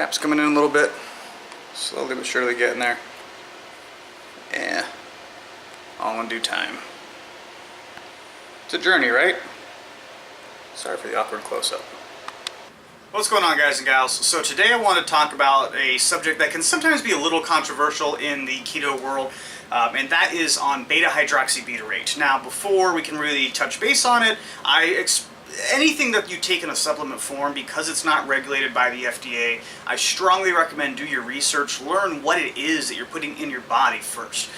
Cap's coming in a little bit. Slowly but surely getting there. Yeah. All in due time. It's a journey, right? Sorry for the awkward close-up. What's going on, guys and gals? So today I want to talk about a subject that can sometimes be a little controversial in the keto world, and that is on beta-hydroxybutyrate. Now, before we can really touch base on it, anything that you take in a supplement form, because it's not regulated by the FDA, I strongly recommend do your research, learn what it is that you're putting in your body first.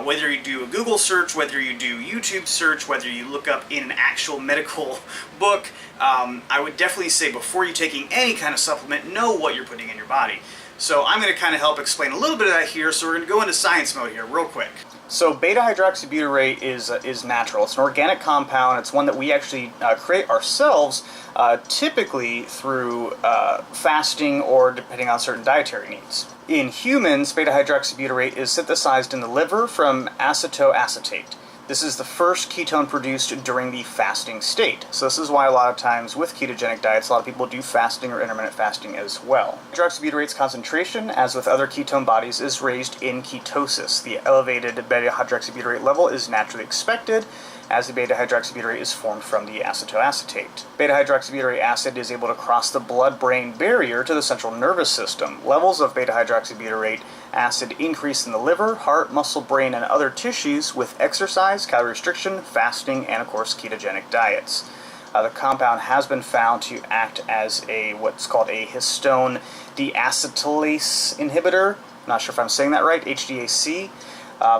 Whether you do a Google search, whether you do YouTube search, whether you look up in an actual medical book, I would definitely say before you're taking any kind of supplement, know what you're putting in your body. So I'm going to kind of help explain a little bit of that here, so we're going to go into science mode here real quick. So beta-hydroxybutyrate is natural. It's an organic compound. It's one that we actually create ourselves, typically through fasting or depending on certain dietary needs. In humans, beta-hydroxybutyrate is synthesized in the liver from acetoacetate. This is the first ketone produced during the fasting state. So this is why a lot of times with ketogenic diets, a lot of people do fasting or intermittent fasting as well. Hydroxybutirate's concentration, as with other ketone bodies, is raised in ketosis. The elevated beta-hydroxybutyrate level is naturally expected, as the beta-hydroxybutyrate is formed from the acetoacetate. Beta-hydroxybutyrate acid is able to cross the blood-brain barrier to the central nervous system. Levels of beta-hydroxybutyrate acid increase in the liver, heart, muscle, brain, and other tissues with exercise, calorie restriction, fasting, and of course ketogenic diets. The compound has been found to act as what's called a histone deacetylase inhibitor. I'm not sure if I'm saying that right, HDAC.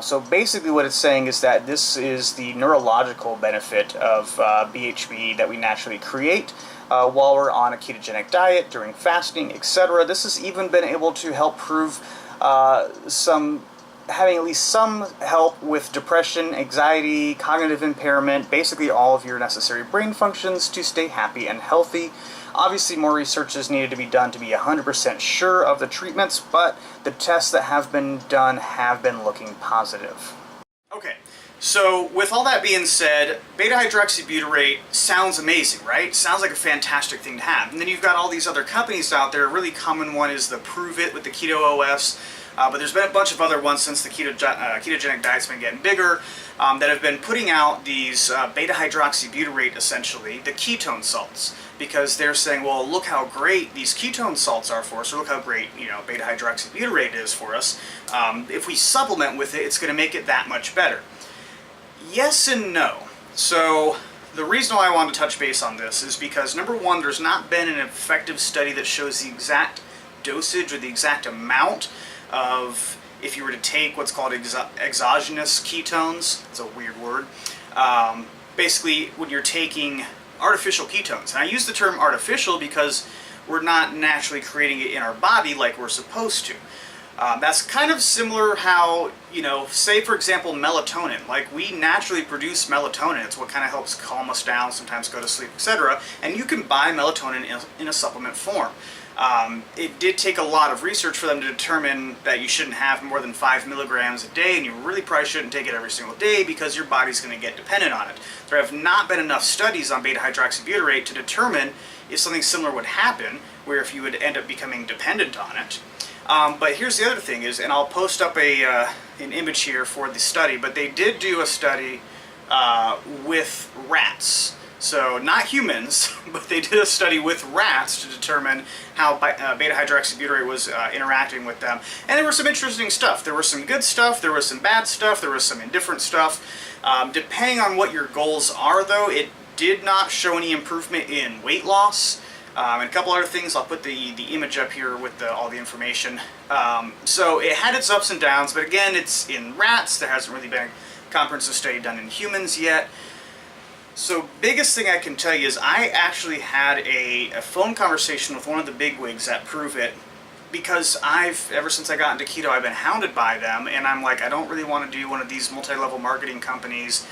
So basically what it's saying is that this is the neurological benefit of BHB that we naturally create while we're on a ketogenic diet, during fasting, etc. This has even been able to help prove having at least some help with depression, anxiety, cognitive impairment, basically all of your necessary brain functions to stay happy and healthy. Obviously, more research is needed to be done to be 100% sure of the treatments, but the tests that have been done have been looking positive. Okay, so with all that being said, beta-hydroxybutyrate sounds amazing, right? Sounds like a fantastic thing to have. And then you've got all these other companies out there. A really common one is the Prove It with the Keto OS. But there's been a bunch of other ones since the ketogenic diet's been getting bigger that have been putting out these beta-hydroxybutyrate, essentially, the ketone salts. Because they're saying, well, look how great these ketone salts are for us, or look how great, beta-hydroxybutyrate is for us. If we supplement with it, it's going to make it that much better. Yes and no. So the reason why I want to touch base on this is because, number one, there's not been an effective study that shows the exact dosage or the exact amount of, if you were to take what's called exogenous ketones. It's a weird word. Basically, when you're taking artificial ketones. And I use the term artificial because we're not naturally creating it in our body like we're supposed to. That's kind of similar how, say for example melatonin. Like, we naturally produce melatonin. It's what kind of helps calm us down, sometimes go to sleep, etc. And you can buy melatonin in a supplement form. It did take a lot of research for them to determine that you shouldn't have more than 5 milligrams a day, and you really probably shouldn't take it every single day because your body's going to get dependent on it. There have not been enough studies on beta-hydroxybutyrate to determine if something similar would happen, where if you would end up becoming dependent on it. But here's the other thing is, and I'll post up an image here for the study, but they did do a study with rats. So not humans, but they did a study with rats to determine how beta-hydroxybutyrate was interacting with them. And there was some interesting stuff. There was some good stuff, there was some bad stuff, there was some indifferent stuff. Depending on what your goals are, though, it did not show any improvement in weight loss. And a couple other things. I'll put the image up here with all the information. So it had its ups and downs, but again, it's in rats. There hasn't really been a comprehensive study done in humans yet. So biggest thing I can tell you is I actually had a phone conversation with one of the bigwigs at Prove It, because ever since I got into keto, I've been hounded by them, and I'm like, I don't really want to do one of these multi-level marketing companies,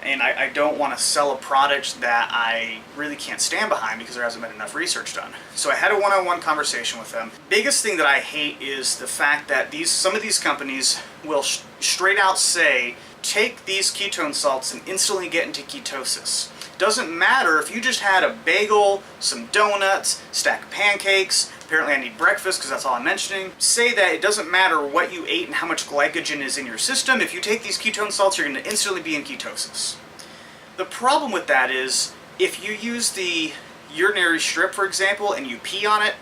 and I don't want to sell a product that I really can't stand behind because there hasn't been enough research done. So I had a one-on-one conversation with them. Biggest thing that I hate is the fact that some of these companies will straight out say, take these ketone salts and instantly get into ketosis. doesn't matter if you just had a bagel, some donuts, stack of pancakes. Apparently I need breakfast because that's all I'm mentioning. Say that it doesn't matter what you ate and how much glycogen is in your system. If you take these ketone salts, you're going to instantly be in ketosis. The problem with that is if you use the urinary strip, for example, and you pee on it,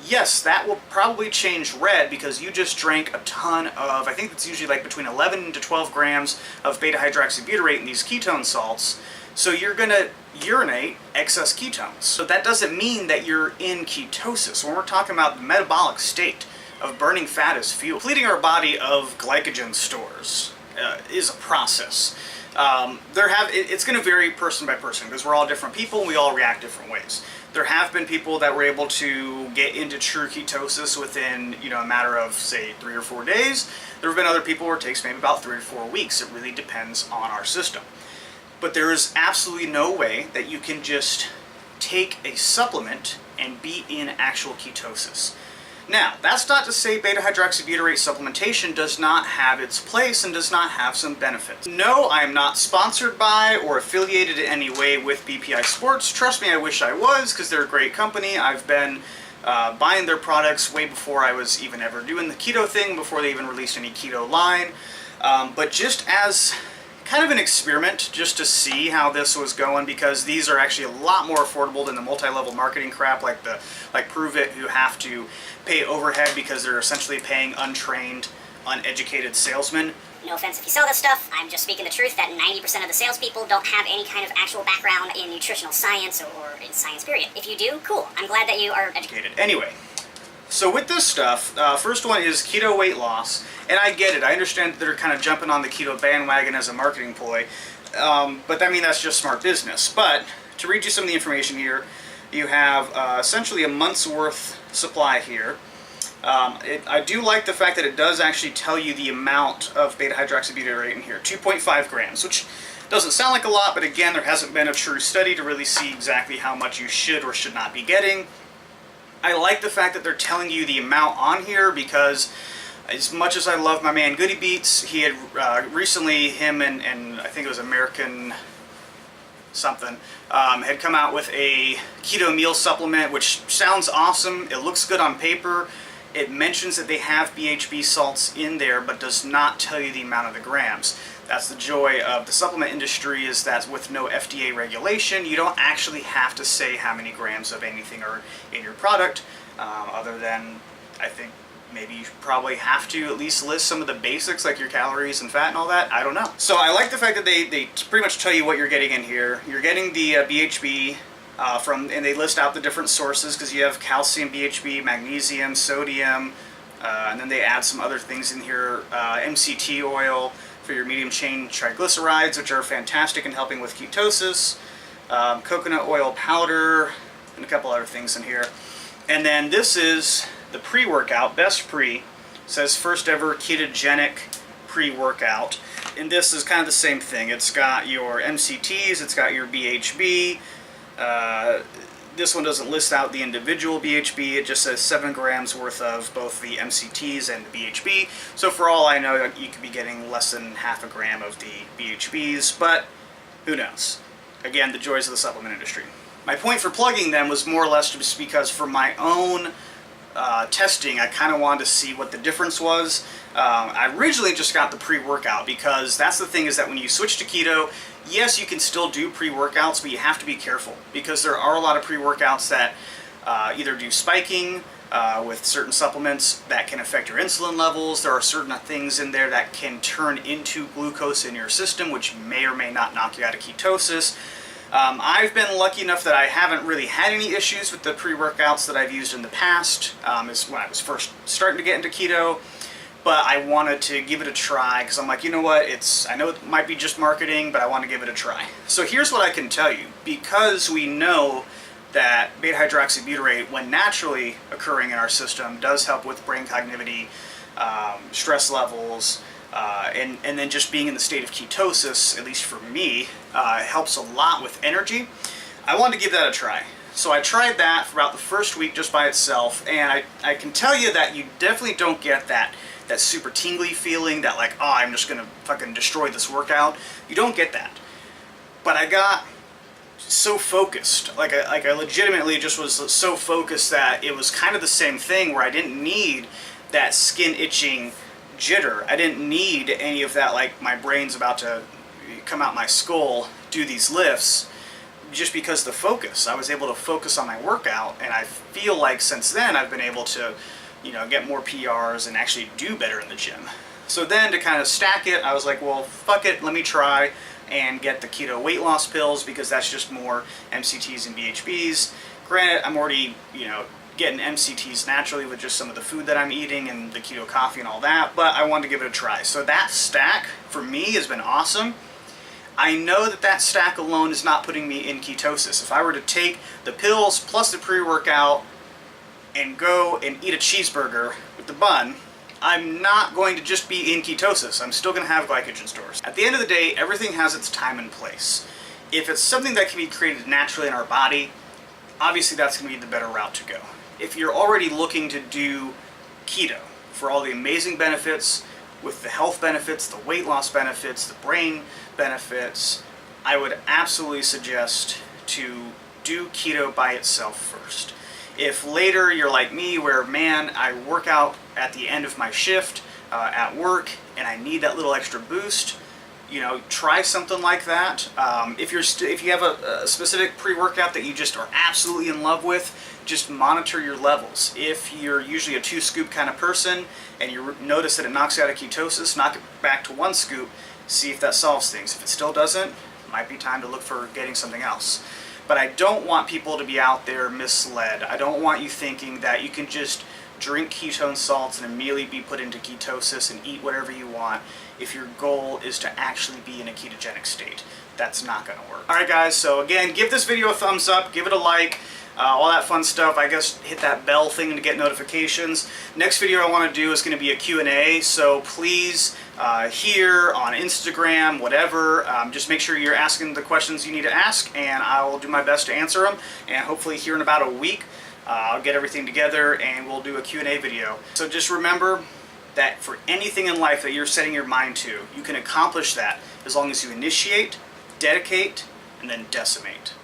yes, that will probably change red because you just drank a ton of, I think it's usually like between 11 to 12 grams of beta-hydroxybutyrate in these ketone salts. So you're going to urinate excess ketones. So that doesn't mean that you're in ketosis. When we're talking about the metabolic state of burning fat as fuel, depleting our body of glycogen stores is a process. It's going to vary person by person because we're all different people and we all react different ways. There have been people that were able to get into true ketosis within, a matter of, say, 3 or 4 days. There have been other people where it takes maybe about 3 or 4 weeks. It really depends on our system. But there is absolutely no way that you can just take a supplement and be in actual ketosis. Now, that's not to say beta-hydroxybutyrate supplementation does not have its place and does not have some benefits. No, I am not sponsored by or affiliated in any way with BPI Sports. Trust me, I wish I was because they're a great company. I've been buying their products way before I was even ever doing the keto thing, before they even released any keto line. But just as kind of an experiment just to see how this was going, because these are actually a lot more affordable than the multi-level marketing crap like Prove It, who have to pay overhead because they're essentially paying untrained, uneducated salesmen. No offense if you sell this stuff, I'm just speaking the truth that 90% of the salespeople don't have any kind of actual background in nutritional science or in science period. If you do, cool. I'm glad that you are educated. Anyway, so with this stuff, first one is keto weight loss. And I get it. I understand that they're kind of jumping on the keto bandwagon as a marketing ploy. But I mean, that's just smart business. But to read you some of the information here, you have essentially a month's worth supply here. I do like the fact that it does actually tell you the amount of beta-hydroxybutyrate in here, 2.5 grams, which doesn't sound like a lot, but again, there hasn't been a true study to really see exactly how much you should or should not be getting. I like the fact that they're telling you the amount on here because as much as I love my man Goody Beats, he had recently, him and I think it was American something, had come out with a keto meal supplement, which sounds awesome. It looks good on paper. It mentions that they have BHB salts in there, but does not tell you the amount of the grams. That's the joy of the supplement industry, is that with no FDA regulation, you don't actually have to say how many grams of anything are in your product, other than, I think, maybe you probably have to at least list some of the basics, like your calories and fat and all that. I don't know. So I like the fact that they pretty much tell you what you're getting in here. You're getting the BHB and they list out the different sources, because you have calcium, BHB, magnesium, sodium, and then they add some other things in here. MCT oil for your medium chain triglycerides, which are fantastic in helping with ketosis. Coconut oil powder, and a couple other things in here. And then this is the pre-workout, Best Pre, says first ever ketogenic pre-workout. And this is kind of the same thing. It's got your MCTs, it's got your BHB. This one doesn't list out the individual BHB, it just says 7 grams worth of both the MCTs and the BHB. So for all I know, you could be getting less than half a gram of the BHBs, but who knows? Again, the joys of the supplement industry. My point for plugging them was more or less just because for my own testing, I kind of wanted to see what the difference was. I originally just got the pre-workout because that's the thing, is that when you switch to keto, yes, you can still do pre-workouts, but you have to be careful because there are a lot of pre-workouts that either do spiking with certain supplements that can affect your insulin levels. There are certain things in there that can turn into glucose in your system, which may or may not knock you out of ketosis. I've been lucky enough that I haven't really had any issues with the pre-workouts that I've used in the past, is when I was first starting to get into keto, but I wanted to give it a try because I'm like, you know what, I know it might be just marketing, but I want to give it a try. So here's what I can tell you. Because we know that beta-hydroxybutyrate, when naturally occurring in our system, does help with brain cognitivity, stress levels, and then just being in the state of ketosis, at least for me, helps a lot with energy. I wanted to give that a try. So I tried that for about the first week just by itself, and I can tell you that you definitely don't get that super tingly feeling that like, oh, I'm just gonna fucking destroy this workout. You don't get that. But I got so focused. Like I legitimately just was so focused that it was kind of the same thing where I didn't need that skin itching jitter. I didn't need any of that, like my brain's about to come out my skull, do these lifts, just because the focus. I was able to focus on my workout, and I feel like since then I've been able to, you know, get more PRs and actually do better in the gym. So then to kind of stack it, I was like, well, fuck it, let me try and get the keto weight loss pills, because that's just more MCTs and BHBs. Granted, I'm already, you know, getting MCTs naturally with just some of the food that I'm eating and the keto coffee and all that, but I wanted to give it a try. So that stack for me has been awesome. I know that that stack alone is not putting me in ketosis. If I were to take the pills plus the pre-workout and go and eat a cheeseburger with the bun, I'm not going to just be in ketosis. I'm still going to have glycogen stores. At the end of the day, everything has its time and place. If it's something that can be created naturally in our body, obviously that's going to be the better route to go. If you're already looking to do keto for all the amazing benefits, with the health benefits, the weight loss benefits, the brain benefits, I would absolutely suggest to do keto by itself first. If later you're like me, where, man, I work out at the end of my shift at work and I need that little extra boost, you know, try something like that. If you have a specific pre-workout that you just are absolutely in love with, just monitor your levels. If you're usually a 2-scoop kind of person and you notice that it knocks you out of ketosis, knock it back to 1 scoop, see if that solves things. If it still doesn't, it might be time to look for getting something else. But I don't want people to be out there misled. I don't want you thinking that you can just drink ketone salts and immediately be put into ketosis and eat whatever you want if your goal is to actually be in a ketogenic state. That's not going to work. Alright guys, so again, give this video a thumbs up, give it a like, all that fun stuff. I guess hit that bell thing to get notifications. Next video I want to do is going to be a Q&A, so please, here, on Instagram, whatever, just make sure you're asking the questions you need to ask, and I will do my best to answer them, and hopefully here in about a week, I'll get everything together and we'll do a Q&A video. So just remember that for anything in life that you're setting your mind to, you can accomplish that as long as you initiate, dedicate, and then decimate.